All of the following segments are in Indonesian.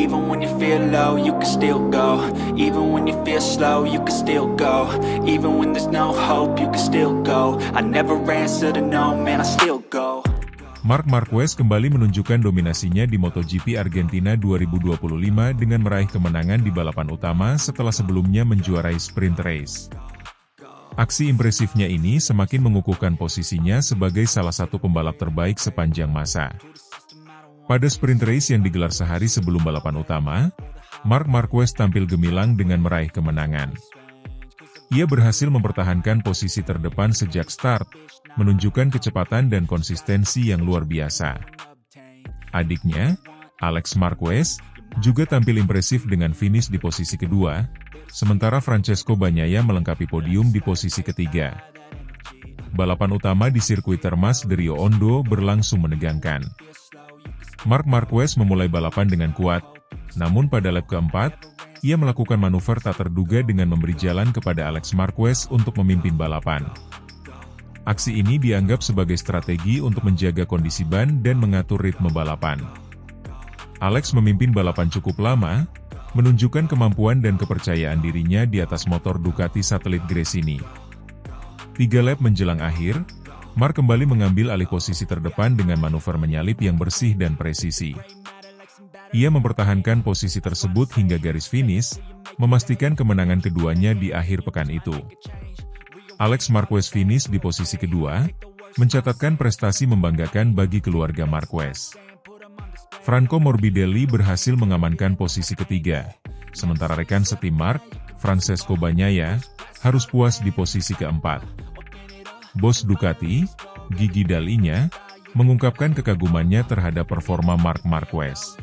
Even when you feel low, you can still go. Even when you feel slow, you can still go. Even when there's no hope, you can still go. I never answer to no, man, I still go. Marc Marquez kembali menunjukkan dominasinya di MotoGP Argentina 2025 dengan meraih kemenangan di balapan utama setelah sebelumnya menjuarai sprint race. Aksi impresifnya ini semakin mengukuhkan posisinya sebagai salah satu pembalap terbaik sepanjang masa. Pada sprint race yang digelar sehari sebelum balapan utama, Marc Marquez tampil gemilang dengan meraih kemenangan. Ia berhasil mempertahankan posisi terdepan sejak start, menunjukkan kecepatan dan konsistensi yang luar biasa. Adiknya, Alex Marquez, juga tampil impresif dengan finish di posisi kedua, sementara Francesco Bagnaia melengkapi podium di posisi ketiga. Balapan utama di sirkuit Termas de Rio Hondo berlangsung menegangkan. Marc Marquez memulai balapan dengan kuat, namun pada lap keempat, ia melakukan manuver tak terduga dengan memberi jalan kepada Alex Marquez untuk memimpin balapan. Aksi ini dianggap sebagai strategi untuk menjaga kondisi ban dan mengatur ritme balapan. Alex memimpin balapan cukup lama, menunjukkan kemampuan dan kepercayaan dirinya di atas motor Ducati satelit Gresini. 3 lap menjelang akhir, Marc kembali mengambil alih posisi terdepan dengan manuver menyalip yang bersih dan presisi. Ia mempertahankan posisi tersebut hingga garis finish, memastikan kemenangan keduanya di akhir pekan itu. Alex Marquez finish di posisi kedua, mencatatkan prestasi membanggakan bagi keluarga Marquez. Franco Morbidelli berhasil mengamankan posisi ketiga, sementara rekan setim Marc, Francesco Bagnaia, harus puas di posisi keempat. Bos Ducati, Gigi Dall'Igna, mengungkapkan kekagumannya terhadap performa Marc Marquez.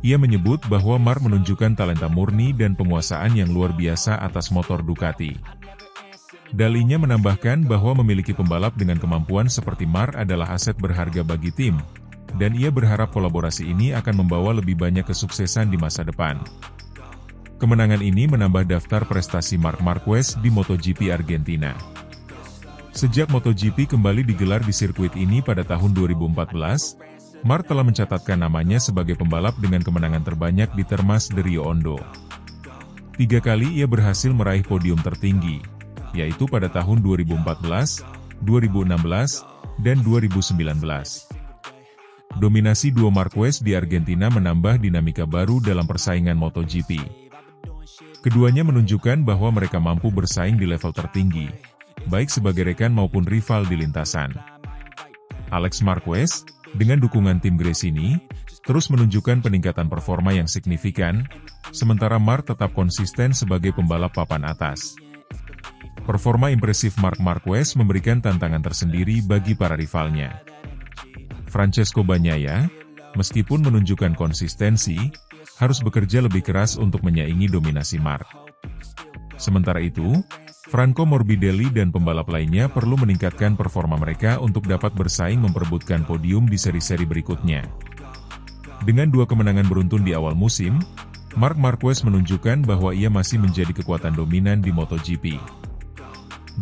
Ia menyebut bahwa Marc menunjukkan talenta murni dan penguasaan yang luar biasa atas motor Ducati. Dall'Igna menambahkan bahwa memiliki pembalap dengan kemampuan seperti Marc adalah aset berharga bagi tim, dan ia berharap kolaborasi ini akan membawa lebih banyak kesuksesan di masa depan. Kemenangan ini menambah daftar prestasi Marc Marquez di MotoGP Argentina. Sejak MotoGP kembali digelar di sirkuit ini pada tahun 2014, Marc telah mencatatkan namanya sebagai pembalap dengan kemenangan terbanyak di Termas de Rio Hondo. 3 kali ia berhasil meraih podium tertinggi, yaitu pada tahun 2014, 2016, dan 2019. Dominasi duo Marquez di Argentina menambah dinamika baru dalam persaingan MotoGP. Keduanya menunjukkan bahwa mereka mampu bersaing di level tertinggi, baik sebagai rekan maupun rival di lintasan. Alex Marquez, dengan dukungan tim Gresini, terus menunjukkan peningkatan performa yang signifikan, sementara Marc tetap konsisten sebagai pembalap papan atas. Performa impresif Marc Marquez memberikan tantangan tersendiri bagi para rivalnya. Francesco Bagnaia, meskipun menunjukkan konsistensi, harus bekerja lebih keras untuk menyaingi dominasi Marc. Sementara itu, Franco Morbidelli dan pembalap lainnya perlu meningkatkan performa mereka untuk dapat bersaing memperebutkan podium di seri-seri berikutnya. Dengan 2 kemenangan beruntun di awal musim, Marc Marquez menunjukkan bahwa ia masih menjadi kekuatan dominan di MotoGP.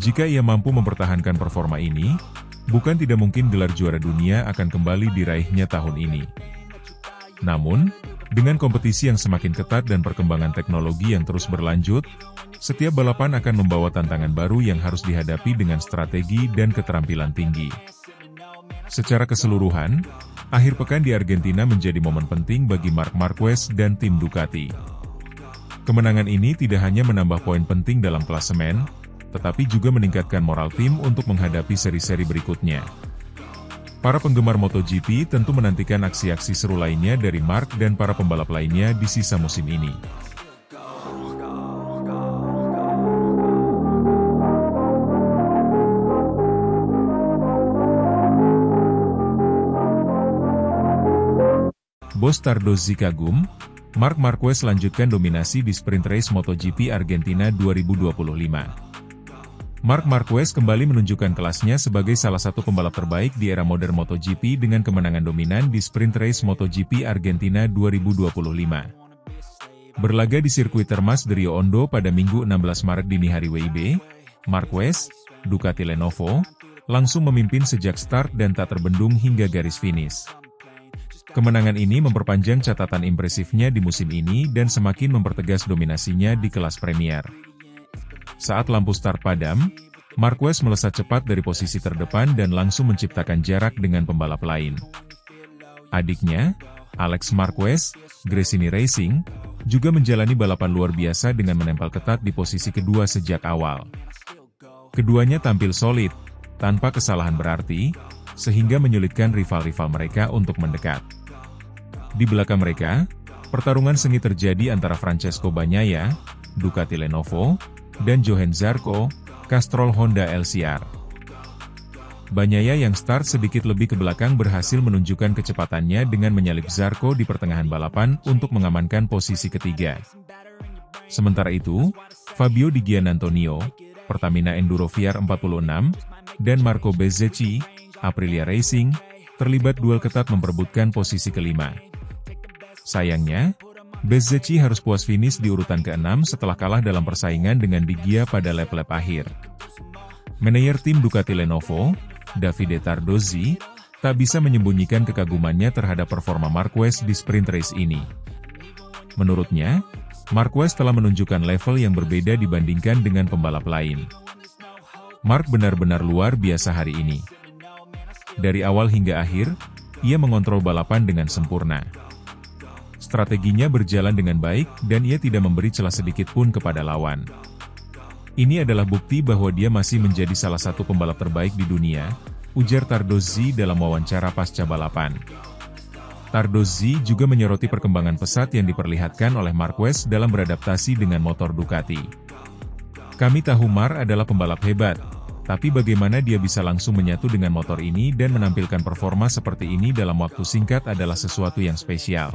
Jika ia mampu mempertahankan performa ini, bukan tidak mungkin gelar juara dunia akan kembali diraihnya tahun ini. Namun, dengan kompetisi yang semakin ketat dan perkembangan teknologi yang terus berlanjut, setiap balapan akan membawa tantangan baru yang harus dihadapi dengan strategi dan keterampilan tinggi. Secara keseluruhan, akhir pekan di Argentina menjadi momen penting bagi Marc Marquez dan tim Ducati. Kemenangan ini tidak hanya menambah poin penting dalam klasemen, tetapi juga meningkatkan moral tim untuk menghadapi seri-seri berikutnya. Para penggemar MotoGP tentu menantikan aksi-aksi seru lainnya dari Marc dan para pembalap lainnya di sisa musim ini. Bos Tardozzi kagum, Marc Marquez lanjutkan dominasi di sprint race MotoGP Argentina 2025. Marc Marquez kembali menunjukkan kelasnya sebagai salah satu pembalap terbaik di era modern MotoGP dengan kemenangan dominan di sprint race MotoGP Argentina 2025. Berlaga di sirkuit Termas de Rio Hondo pada Minggu 16 Maret dini hari WIB, Marquez, Ducati Lenovo, langsung memimpin sejak start dan tak terbendung hingga garis finish. Kemenangan ini memperpanjang catatan impresifnya di musim ini dan semakin mempertegas dominasinya di kelas Premier. Saat lampu start padam, Marquez melesat cepat dari posisi terdepan dan langsung menciptakan jarak dengan pembalap lain. Adiknya, Alex Marquez, Gresini Racing, juga menjalani balapan luar biasa dengan menempel ketat di posisi kedua sejak awal. Keduanya tampil solid, tanpa kesalahan berarti, sehingga menyulitkan rival-rival mereka untuk mendekat. Di belakang mereka, pertarungan sengit terjadi antara Francesco Bagnaia, Ducati Lenovo, dan Johann Zarco, Castrol Honda LCR. Bagnaia yang start sedikit lebih ke belakang berhasil menunjukkan kecepatannya dengan menyalip Zarco di pertengahan balapan untuk mengamankan posisi ketiga. Sementara itu, Fabio Di Giannantonio, Pertamina Enduro VR46, dan Marco Bezzecchi, Aprilia Racing, terlibat duel ketat memperebutkan posisi kelima. Sayangnya, Bezzecchi harus puas finish di urutan ke-6 setelah kalah dalam persaingan dengan Di Gia pada lap-lap akhir. Manajer tim Ducati Lenovo, Davide Tardozzi, tak bisa menyembunyikan kekagumannya terhadap performa Marquez di sprint race ini. Menurutnya, Marquez telah menunjukkan level yang berbeda dibandingkan dengan pembalap lain. Mark benar-benar luar biasa hari ini. Dari awal hingga akhir, ia mengontrol balapan dengan sempurna. Strateginya berjalan dengan baik dan ia tidak memberi celah sedikit pun kepada lawan. Ini adalah bukti bahwa dia masih menjadi salah satu pembalap terbaik di dunia, ujar Tardozzi dalam wawancara pasca balapan. Tardozzi juga menyoroti perkembangan pesat yang diperlihatkan oleh Marquez dalam beradaptasi dengan motor Ducati. Kami tahu Mark adalah pembalap hebat, tapi bagaimana dia bisa langsung menyatu dengan motor ini dan menampilkan performa seperti ini dalam waktu singkat adalah sesuatu yang spesial.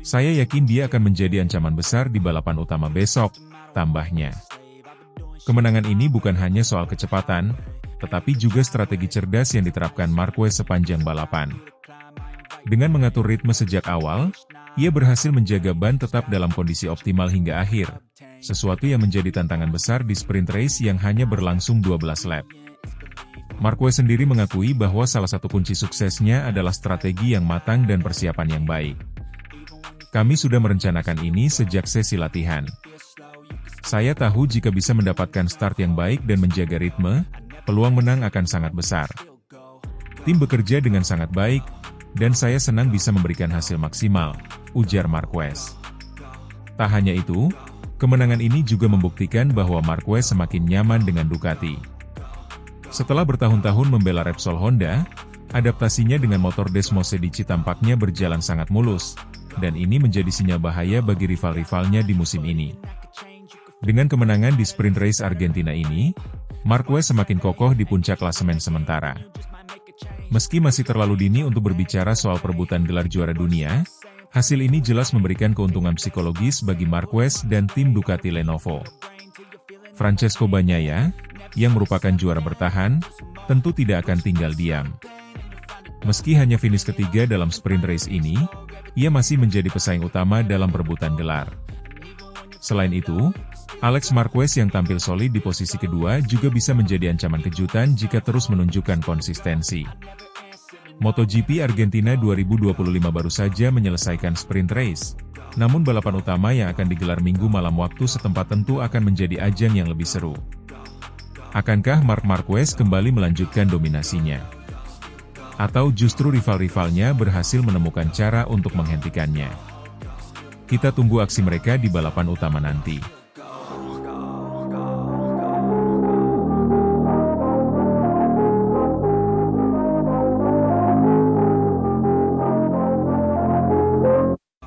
Saya yakin dia akan menjadi ancaman besar di balapan utama besok, tambahnya. Kemenangan ini bukan hanya soal kecepatan, tetapi juga strategi cerdas yang diterapkan Marquez sepanjang balapan. Dengan mengatur ritme sejak awal, ia berhasil menjaga ban tetap dalam kondisi optimal hingga akhir, sesuatu yang menjadi tantangan besar di sprint race yang hanya berlangsung 12 lap. Marquez sendiri mengakui bahwa salah satu kunci suksesnya adalah strategi yang matang dan persiapan yang baik. Kami sudah merencanakan ini sejak sesi latihan. Saya tahu jika bisa mendapatkan start yang baik dan menjaga ritme, peluang menang akan sangat besar. Tim bekerja dengan sangat baik, dan saya senang bisa memberikan hasil maksimal, ujar Marquez. Tak hanya itu, kemenangan ini juga membuktikan bahwa Marquez semakin nyaman dengan Ducati. Setelah bertahun-tahun membela Repsol Honda, adaptasinya dengan motor Desmosedici tampaknya berjalan sangat mulus, dan ini menjadi sinyal bahaya bagi rival-rivalnya di musim ini. Dengan kemenangan di sprint race Argentina ini, Marquez semakin kokoh di puncak klasemen sementara. Meski masih terlalu dini untuk berbicara soal perebutan gelar juara dunia, hasil ini jelas memberikan keuntungan psikologis bagi Marquez dan tim Ducati Lenovo. Francesco Bagnaia, yang merupakan juara bertahan, tentu tidak akan tinggal diam. Meski hanya finish ketiga dalam sprint race ini, ia masih menjadi pesaing utama dalam perebutan gelar. Selain itu, Alex Marquez yang tampil solid di posisi kedua juga bisa menjadi ancaman kejutan jika terus menunjukkan konsistensi. MotoGP Argentina 2025 baru saja menyelesaikan sprint race, namun balapan utama yang akan digelar Minggu malam waktu setempat tentu akan menjadi ajang yang lebih seru. Akankah Marc Marquez kembali melanjutkan dominasinya? Atau justru rival-rivalnya berhasil menemukan cara untuk menghentikannya? Kita tunggu aksi mereka di balapan utama nanti.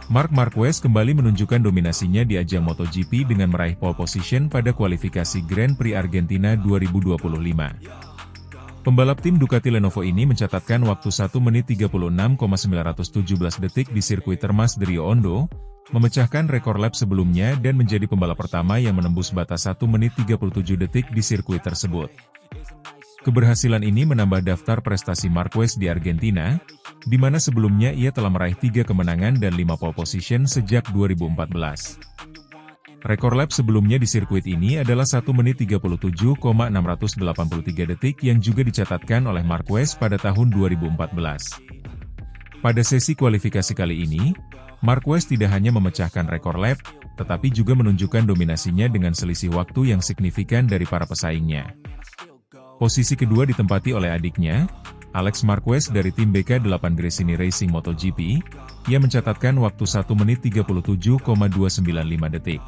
Marc Marquez kembali menunjukkan dominasinya di ajang MotoGP dengan meraih pole position pada kualifikasi Grand Prix Argentina 2025. Pembalap tim Ducati Lenovo ini mencatatkan waktu 1 menit 36,917 detik di sirkuit Termas de Rio Hondo, memecahkan rekor lap sebelumnya dan menjadi pembalap pertama yang menembus batas 1 menit 37 detik di sirkuit tersebut. Keberhasilan ini menambah daftar prestasi Marquez di Argentina, di mana sebelumnya ia telah meraih 3 kemenangan dan 5 pole position sejak 2014. Rekor lap sebelumnya di sirkuit ini adalah 1 menit 37,683 detik yang juga dicatatkan oleh Marquez pada tahun 2014. Pada sesi kualifikasi kali ini, Marquez tidak hanya memecahkan rekor lap, tetapi juga menunjukkan dominasinya dengan selisih waktu yang signifikan dari para pesaingnya. Posisi kedua ditempati oleh adiknya, Alex Marquez dari tim BK8 Gresini Racing MotoGP, yang mencatatkan waktu 1 menit 37,295 detik.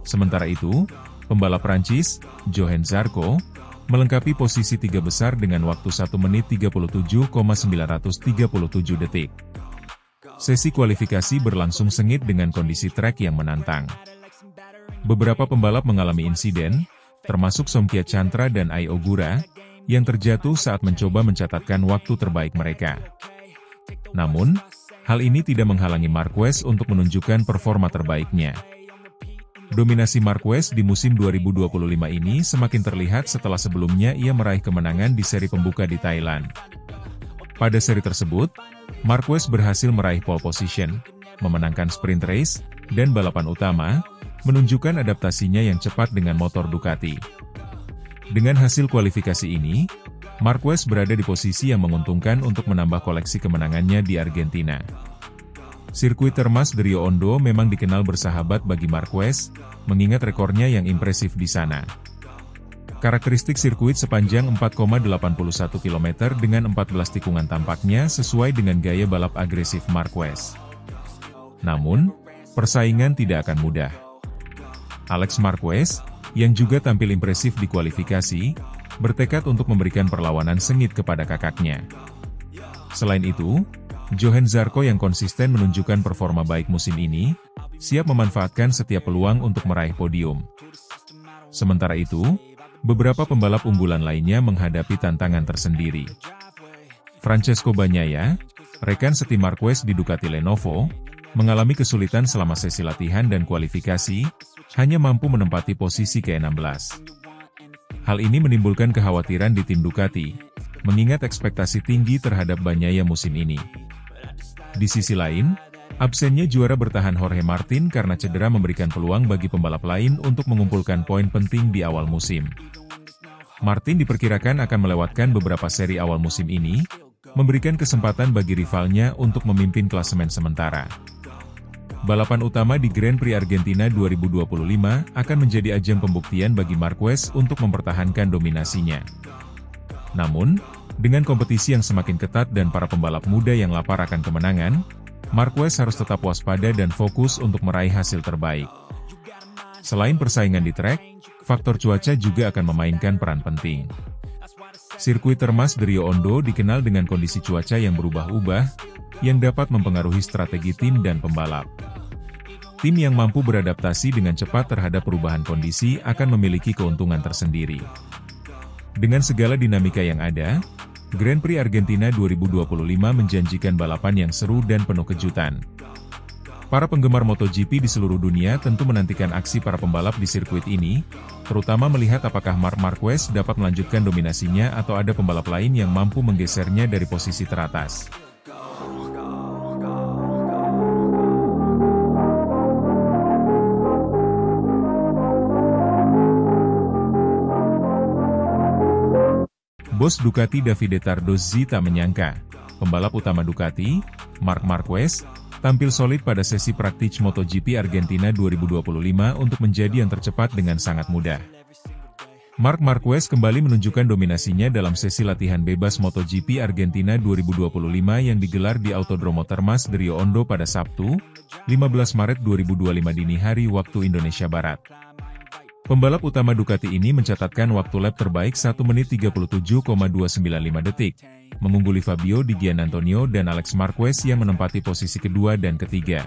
Sementara itu, pembalap Prancis, Johann Zarco, melengkapi posisi tiga besar dengan waktu 1 menit 37,937 detik. Sesi kualifikasi berlangsung sengit dengan kondisi trek yang menantang. Beberapa pembalap mengalami insiden, termasuk Somkia Chantra dan Ai Ogura, yang terjatuh saat mencoba mencatatkan waktu terbaik mereka. Namun, hal ini tidak menghalangi Marquez untuk menunjukkan performa terbaiknya. Dominasi Marquez di musim 2025 ini semakin terlihat setelah sebelumnya ia meraih kemenangan di seri pembuka di Thailand. Pada seri tersebut, Marquez berhasil meraih pole position, memenangkan sprint race, dan balapan utama, menunjukkan adaptasinya yang cepat dengan motor Ducati. Dengan hasil kualifikasi ini, Marquez berada di posisi yang menguntungkan untuk menambah koleksi kemenangannya di Argentina. Sirkuit Termas de Rio Hondo memang dikenal bersahabat bagi Marquez, mengingat rekornya yang impresif di sana. Karakteristik sirkuit sepanjang 4,81 km dengan 14 tikungan tampaknya sesuai dengan gaya balap agresif Marquez. Namun, persaingan tidak akan mudah. Alex Marquez, yang juga tampil impresif di kualifikasi, bertekad untuk memberikan perlawanan sengit kepada kakaknya. Selain itu, Johann Zarco yang konsisten menunjukkan performa baik musim ini, siap memanfaatkan setiap peluang untuk meraih podium. Sementara itu, beberapa pembalap unggulan lainnya menghadapi tantangan tersendiri. Francesco Bagnaia, rekan setim Marquez di Ducati Lenovo, mengalami kesulitan selama sesi latihan dan kualifikasi, hanya mampu menempati posisi ke-16. Hal ini menimbulkan kekhawatiran di tim Ducati, mengingat ekspektasi tinggi terhadap Bagnaia musim ini. Di sisi lain, absennya juara bertahan Jorge Martin karena cedera memberikan peluang bagi pembalap lain untuk mengumpulkan poin penting di awal musim. Martin diperkirakan akan melewatkan beberapa seri awal musim ini, memberikan kesempatan bagi rivalnya untuk memimpin klasemen sementara. Balapan utama di Grand Prix Argentina 2025 akan menjadi ajang pembuktian bagi Marquez untuk mempertahankan dominasinya. Namun, dengan kompetisi yang semakin ketat dan para pembalap muda yang lapar akan kemenangan, Marquez harus tetap waspada dan fokus untuk meraih hasil terbaik. Selain persaingan di trek, faktor cuaca juga akan memainkan peran penting. Sirkuit Termas de Rio Hondo dikenal dengan kondisi cuaca yang berubah-ubah, yang dapat mempengaruhi strategi tim dan pembalap. Tim yang mampu beradaptasi dengan cepat terhadap perubahan kondisi akan memiliki keuntungan tersendiri. Dengan segala dinamika yang ada, Grand Prix Argentina 2025 menjanjikan balapan yang seru dan penuh kejutan. Para penggemar MotoGP di seluruh dunia tentu menantikan aksi para pembalap di sirkuit ini, terutama melihat apakah Marc Marquez dapat melanjutkan dominasinya atau ada pembalap lain yang mampu menggesernya dari posisi teratas. Bos Ducati Davide Tardozzi tak menyangka, pembalap utama Ducati, Marc Marquez, tampil solid pada sesi praktik MotoGP Argentina 2025 untuk menjadi yang tercepat dengan sangat mudah. Marc Marquez kembali menunjukkan dominasinya dalam sesi latihan bebas MotoGP Argentina 2025 yang digelar di Autodromo Termas de Rio Hondo pada Sabtu, 15 Maret 2025 dini hari waktu Indonesia Barat. Pembalap utama Ducati ini mencatatkan waktu lap terbaik 1 menit 37,295 detik, mengungguli Fabio Di Giannantonio dan Alex Marquez yang menempati posisi kedua dan ketiga.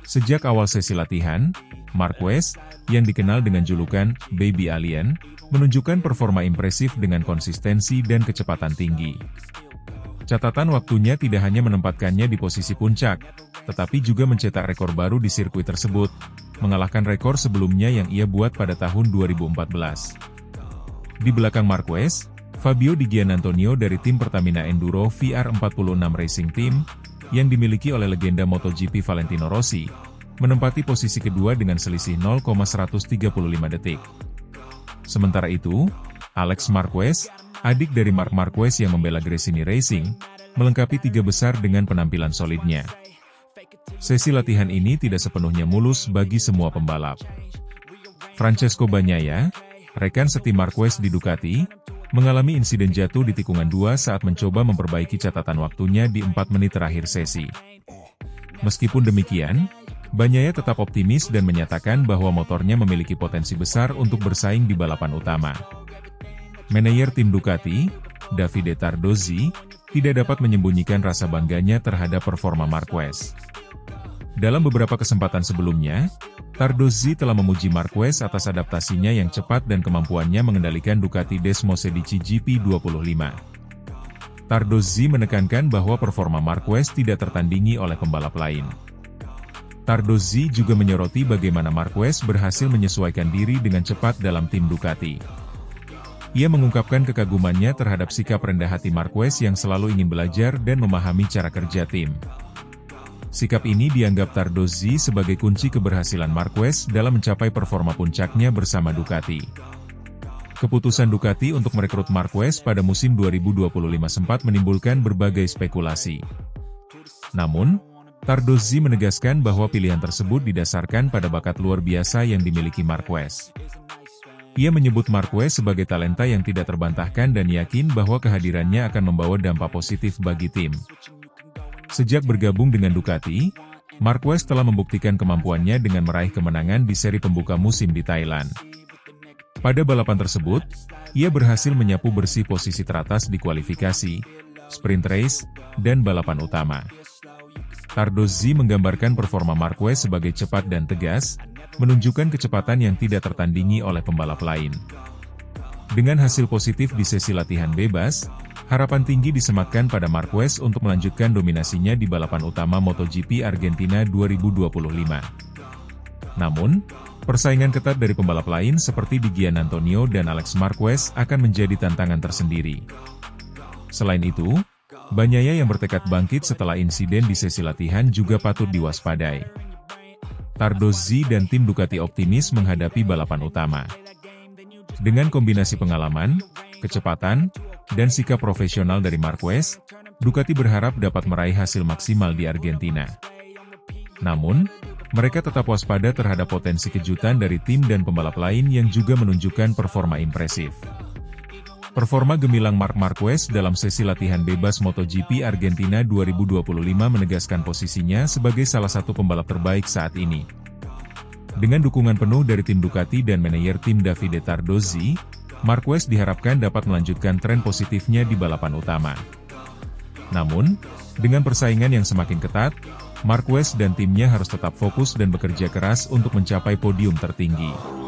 Sejak awal sesi latihan, Marquez, yang dikenal dengan julukan Baby Alien, menunjukkan performa impresif dengan konsistensi dan kecepatan tinggi. Catatan waktunya tidak hanya menempatkannya di posisi puncak, tetapi juga mencetak rekor baru di sirkuit tersebut, mengalahkan rekor sebelumnya yang ia buat pada tahun 2014. Di belakang Marquez, Fabio Di Giannantonio dari tim Pertamina Enduro VR46 Racing Team, yang dimiliki oleh legenda MotoGP Valentino Rossi, menempati posisi kedua dengan selisih 0,135 detik. Sementara itu, Alex Marquez, adik dari Marc Marquez yang membela Gresini Racing, melengkapi tiga besar dengan penampilan solidnya. Sesi latihan ini tidak sepenuhnya mulus bagi semua pembalap. Francesco Bagnaia, rekan setim Marquez di Ducati, mengalami insiden jatuh di tikungan 2 saat mencoba memperbaiki catatan waktunya di 4 menit terakhir sesi. Meskipun demikian, Bagnaia tetap optimis dan menyatakan bahwa motornya memiliki potensi besar untuk bersaing di balapan utama. Manajer tim Ducati, Davide Tardozzi, tidak dapat menyembunyikan rasa bangganya terhadap performa Marquez. Dalam beberapa kesempatan sebelumnya, Tardozzi telah memuji Marquez atas adaptasinya yang cepat dan kemampuannya mengendalikan Ducati Desmosedici GP25. Tardozzi menekankan bahwa performa Marquez tidak tertandingi oleh pembalap lain. Tardozzi juga menyoroti bagaimana Marquez berhasil menyesuaikan diri dengan cepat dalam tim Ducati. Ia mengungkapkan kekagumannya terhadap sikap rendah hati Marquez yang selalu ingin belajar dan memahami cara kerja tim. Sikap ini dianggap Tardozzi sebagai kunci keberhasilan Marquez dalam mencapai performa puncaknya bersama Ducati. Keputusan Ducati untuk merekrut Marquez pada musim 2025 sempat menimbulkan berbagai spekulasi. Namun, Tardozzi menegaskan bahwa pilihan tersebut didasarkan pada bakat luar biasa yang dimiliki Marquez. Ia menyebut Marquez sebagai talenta yang tidak terbantahkan dan yakin bahwa kehadirannya akan membawa dampak positif bagi tim. Sejak bergabung dengan Ducati, Marquez telah membuktikan kemampuannya dengan meraih kemenangan di seri pembuka musim di Thailand. Pada balapan tersebut, ia berhasil menyapu bersih posisi teratas di kualifikasi, sprint race, dan balapan utama. Tardozzi menggambarkan performa Marquez sebagai cepat dan tegas, menunjukkan kecepatan yang tidak tertandingi oleh pembalap lain. Dengan hasil positif di sesi latihan bebas, harapan tinggi disematkan pada Marquez untuk melanjutkan dominasinya di balapan utama MotoGP Argentina 2025. Namun, persaingan ketat dari pembalap lain seperti Di Giannantonio dan Alex Marquez akan menjadi tantangan tersendiri. Selain itu, Bagnaia yang bertekad bangkit setelah insiden di sesi latihan juga patut diwaspadai. Tardozzi dan tim Ducati optimis menghadapi balapan utama. Dengan kombinasi pengalaman, kecepatan, dan sikap profesional dari Marquez, Ducati berharap dapat meraih hasil maksimal di Argentina. Namun, mereka tetap waspada terhadap potensi kejutan dari tim dan pembalap lain yang juga menunjukkan performa impresif. Performa gemilang Marc Marquez dalam sesi latihan bebas MotoGP Argentina 2025 menegaskan posisinya sebagai salah satu pembalap terbaik saat ini. Dengan dukungan penuh dari tim Ducati dan manajer tim Davide Tardozzi, Marquez diharapkan dapat melanjutkan tren positifnya di balapan utama. Namun, dengan persaingan yang semakin ketat, Marquez dan timnya harus tetap fokus dan bekerja keras untuk mencapai podium tertinggi.